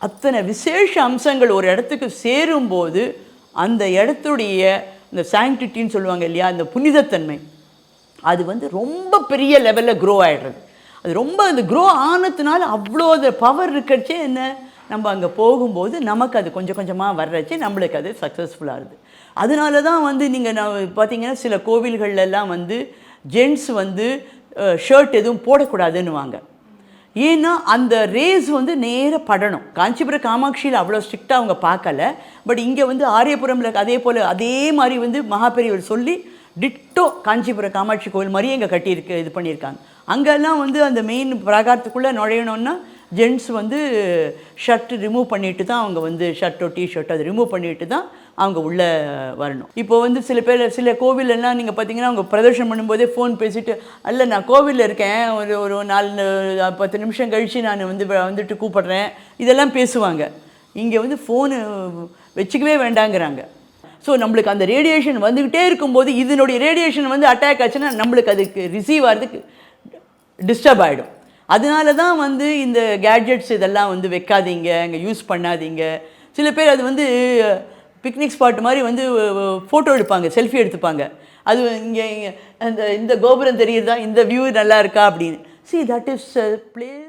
அத்தனை விசேஷ அம்சங்கள் ஒரு இடத்துக்கு சேரும்போது அந்த இடத்துடைய இந்த சாங்டிட்டின்னு சொல்லுவாங்க இல்லையா, அந்த புனிதத்தன்மை அது வந்து ரொம்ப பெரிய லெவலில் க்ரோ ஆகிடுறது. அது ரொம்ப அந்த க்ரோ ஆனதுனால அவ்வளோ அது பவர் இருக்கிறச்சே என்ன, நம்ம அங்கே போகும்போது நமக்கு அது கொஞ்சம் கொஞ்சமாக வர்றச்சே நம்மளுக்கு அது சக்ஸஸ்ஃபுல்லாகுது. அதனால தான் வந்து நீங்கள் நான் பார்த்தீங்கன்னா சில கோவில்கள்லாம் வந்து ஜென்ட்ஸ் வந்து ஷர்ட் எதுவும் போடக்கூடாதுன்னுவாங்க. ஏன்னா அந்த ரேஸ் வந்து நேராக படணும். காஞ்சிபுரம் காமாட்சியில் அவ்வளோ ஸ்ட்ரிக்டாக அவங்க பார்க்கல. பட் இங்கே வந்து ஆரியபுரமில் அதே போல் அதே மாதிரி வந்து மகாபெரியவர் சொல்லி டிட்டோ காஞ்சிபுரம் காமாட்சி கோவில் மாதிரியே இங்கே கட்டியிருக்கு, இது பண்ணியிருக்காங்க. அங்கெல்லாம் வந்து அந்த மெயின் பிராகாரத்துக்குள்ளே நுழையணுன்னா ஜென்ட்ஸ் வந்து ஷர்ட்டு ரிமூவ் பண்ணிட்டு தான் அவங்க வந்து ஷர்ட்டோ டிஷர்ட்டோ அதை ரிமூவ் பண்ணிட்டு தான் அவங்க உள்ளே வரணும். இப்போ வந்து சில பேர் சில கோவிலெல்லாம் நீங்கள் பார்த்தீங்கன்னா அவங்க பிரதர்ஷனம் பண்ணும்போதே ஃபோன் பேசிவிட்டு, அல்ல நான் கோவிலில் இருக்கேன், ஒரு 4-10 நிமிஷம் கழித்து நான் வந்துட்டு கூப்பிட்றேன், இதெல்லாம் பேசுவாங்க. இங்கே வந்து ஃபோனு வச்சுக்கவே வேண்டாங்கிறாங்க. ஸோ நம்மளுக்கு அந்த ரேடியேஷன் வந்துக்கிட்டே இருக்கும்போது இதனுடைய ரேடியேஷன் வந்து அட்டாக் ஆச்சுன்னா நம்மளுக்கு அதுக்கு ரிசீவ் ஆகிறதுக்கு டிஸ்டர்ப் ஆகிடும். அதனால தான் வந்து இந்த கேட்ஜெட்ஸ் இதெல்லாம் வந்து வைக்காதீங்க, இங்கே யூஸ் பண்ணாதீங்க. சில பேர் அது வந்து பிக்னிக் ஸ்பாட் மாதிரி வந்து ஃபோட்டோ எடுப்பாங்க, செல்ஃபி எடுத்துப்பாங்க. அது இங்கே இந்த கோபுரம் தெரியுறதா, இந்த வியூ நல்லா இருக்கா அப்படின்னு. See, that is a place